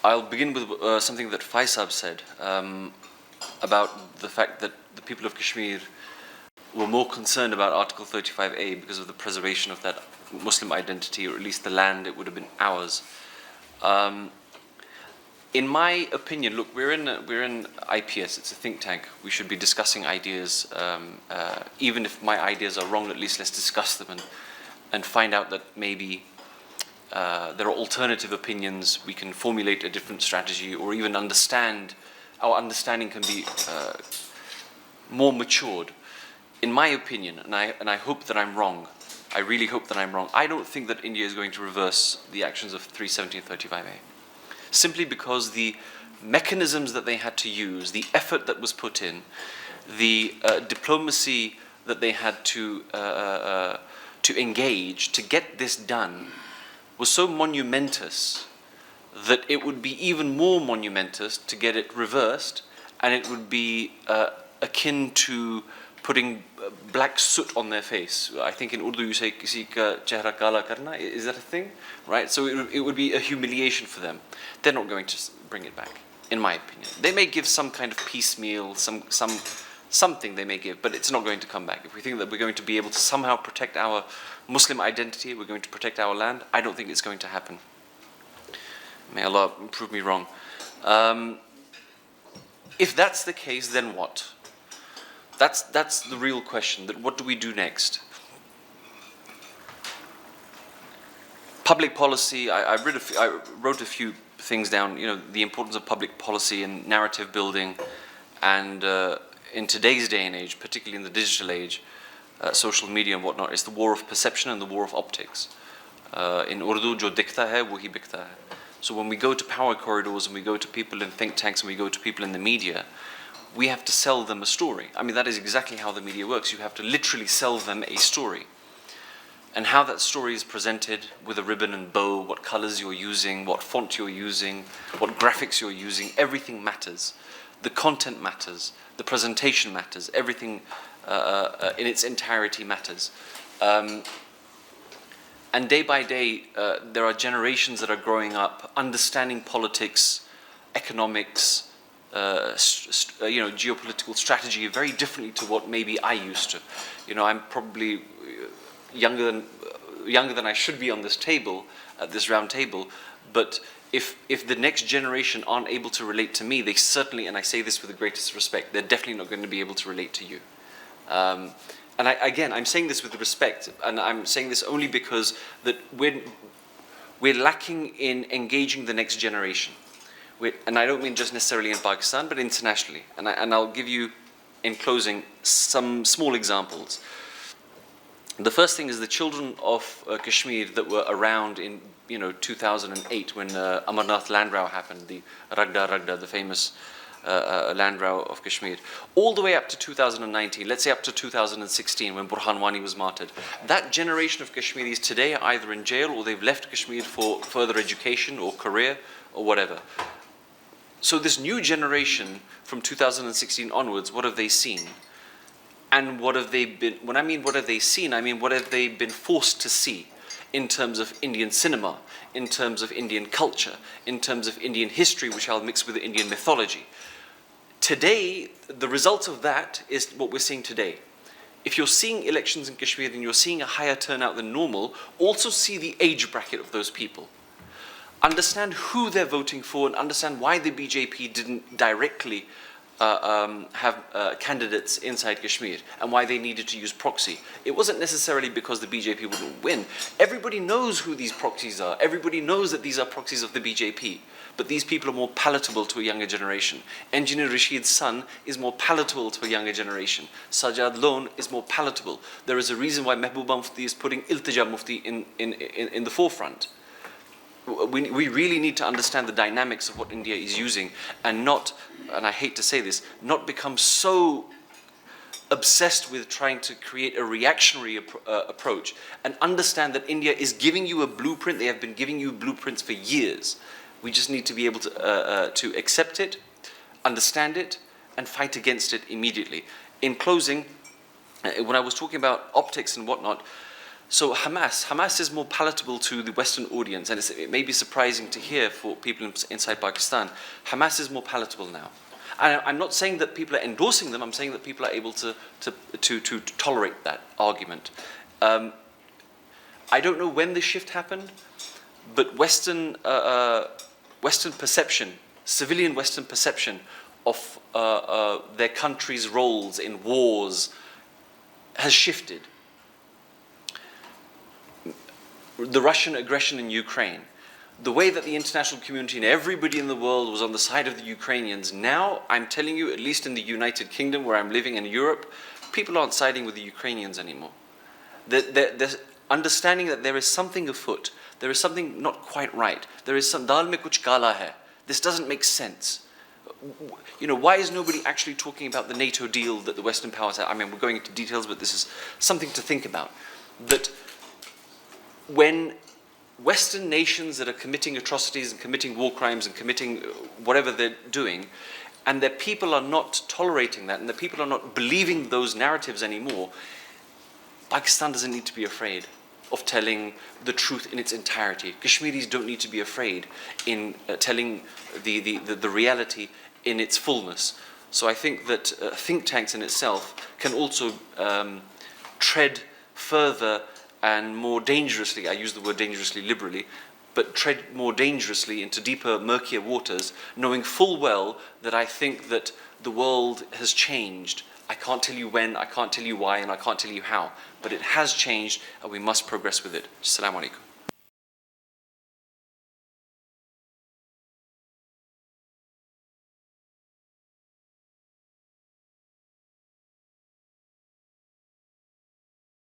I'll begin with something that Faisab said about the fact that the people of Kashmir were more concerned about Article 35A because of the preservation of that Muslim identity, or at least the land. It would have been ours. In my opinion, look, we're in IPS. It's a think tank. We should be discussing ideas. Even if my ideas are wrong, at least let's discuss them and find out that maybe there are alternative opinions. We can formulate a different strategy, or even understand. Our understanding can be more matured. In my opinion, and I hope that I'm wrong. I really hope that I'm wrong. I don't think that India is going to reverse the actions of 370 and 35A. Simply because the mechanisms that they had to use, the effort that was put in, the diplomacy that they had to engage to get this done was so monumentous that it would be even more monumentous to get it reversed, and it would be akin to putting black soot on their face. I think in Urdu you say "Kisi ka chehra kala karna." Is that a thing? Right? So it would be a humiliation for them. They're not going to bring it back, in my opinion. They may give some kind of piecemeal, something they may give, but it's not going to come back. If we think that we're going to be able to somehow protect our Muslim identity, we're going to protect our land, I don't think it's going to happen. May Allah prove me wrong. If that's the case, then what? That's the real question. That what do we do next? Public policy. I wrote a few things down. You know, the importance of public policy and narrative building, and in today's day and age, particularly in the digital age, social media and whatnot, it's the war of perception and the war of optics. In Urdu, jo dikhta hai, wahi bikta hai. So when we go to power corridors and we go to people in think tanks and we go to people in the media, we have to sell them a story. I mean, that is exactly how the media works. You have to literally sell them a story. And how that story is presented with a ribbon and bow, what colors you're using, what font you're using, what graphics you're using, everything matters. The content matters. The presentation matters. Everything in its entirety matters. And day by day, there are generations that are growing up understanding politics, economics, geopolitical strategy very differently to what maybe I used to. You know, I'm probably younger than I should be on this table, at this round table. But if the next generation aren't able to relate to me, they certainly, and I say this with the greatest respect, they're definitely not going to be able to relate to you. And I'm saying this with respect, and I'm saying this only because that we're lacking in engaging the next generation. And I don't mean just necessarily in Pakistan, but internationally. And I'll give you, in closing, some small examples. The first thing is the children of Kashmir that were around in 2008 when Amarnath land row happened, the Ragda, the famous land row of Kashmir, all the way up to 2019, let's say up to 2016 when Burhan Wani was martyred. That generation of Kashmiris today are either in jail or they've left Kashmir for further education or career or whatever. So this new generation from 2016 onwards, what have they seen? And what have they been, when I mean what have they seen, I mean what have they been forced to see in terms of Indian cinema, in terms of Indian culture, in terms of Indian history, which I'll mix with the Indian mythology. Today, the result of that is what we're seeing today. If you're seeing elections in Kashmir and you're seeing a higher turnout than normal, also see the age bracket of those people. Understand who they're voting for and understand why the BJP didn't directly have candidates inside Kashmir and why they needed to use proxy. It wasn't necessarily because the BJP wouldn't win. Everybody knows who these proxies are. Everybody knows that these are proxies of the BJP. But these people are more palatable to a younger generation. Engineer Rashid's son is more palatable to a younger generation. Sajad Lone is more palatable. There is a reason why Mehbooba Mufti is putting Iltija Mufti in the forefront. We really need to understand the dynamics of what India is using and not, and I hate to say this, not become so obsessed with trying to create a reactionary approach, and understand that India is giving you a blueprint. They have been giving you blueprints for years. We just need to be able to accept it, understand it, and fight against it immediately. In closing, when I was talking about optics and whatnot, So Hamas is more palatable to the Western audience, and it may be surprising to hear for people inside Pakistan. Hamas is more palatable now. And I'm not saying that people are endorsing them, I'm saying that people are able to tolerate that argument. I don't know when this shift happened, but Western perception, civilian Western perception of their country's roles in wars has shifted. The Russian aggression in Ukraine, the way that the international community and everybody in the world was on the side of the Ukrainians, now I'm telling you, at least in the United Kingdom where I'm living in Europe, people aren't siding with the Ukrainians anymore. They're understanding that there is something afoot, there is something not quite right, there is some dal mein kuch kala hai. This doesn't make sense. You know, why is nobody actually talking about the NATO deal that the Western powers have? I mean, we're going into details, but this is something to think about. That when Western nations that are committing atrocities and committing war crimes and committing whatever they're doing, and their people are not tolerating that, and the people are not believing those narratives anymore, Pakistan doesn't need to be afraid of telling the truth in its entirety. Kashmiris don't need to be afraid in telling the reality in its fullness. So I think that think tanks in itself can also tread further and more dangerously, I use the word dangerously liberally, but tread more dangerously into deeper, murkier waters, knowing full well that I think that the world has changed. I can't tell you when, I can't tell you why, and I can't tell you how, but it has changed and we must progress with it. Assalamu alaikum.